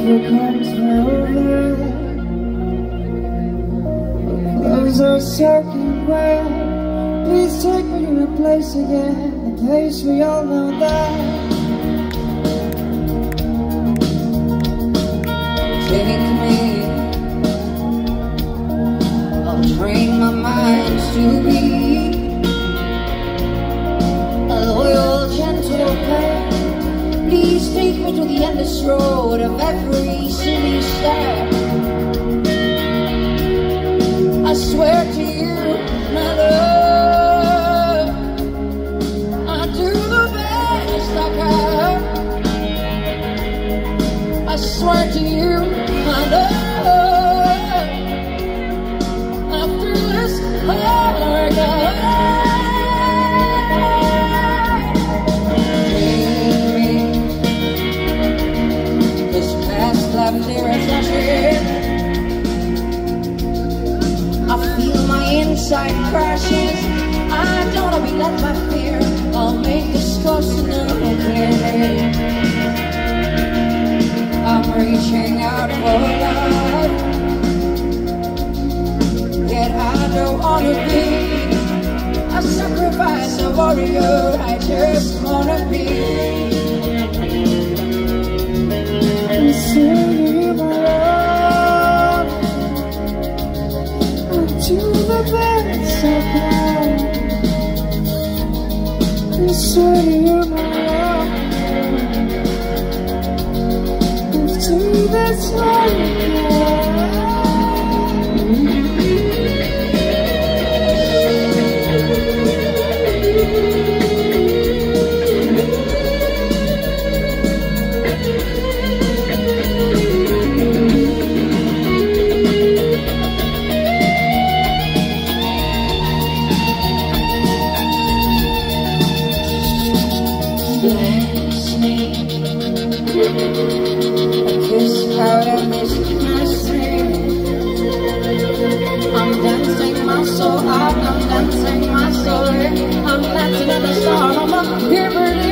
Here comes my over. Clothes are soaking wet. Please take me to a place again, a place we all know that. Take me, I'll train my mind to be a loyal, gentle pet. Please take me to the endless road of every city step. I swear to you, my love, I'll do the best I can. I swear to you, my love, after this hard inside crashes. I don't wanna be led by fear. I'll make this course clear. I'm reaching out for love, yet I don't wanna be a sacrifice, a warrior. I just wanna be. To the best I can. I swear to you, my love, to this one. I'm dancing my soul out, I'm dancing my soul in. I'm dancing in the storm, I'm a river.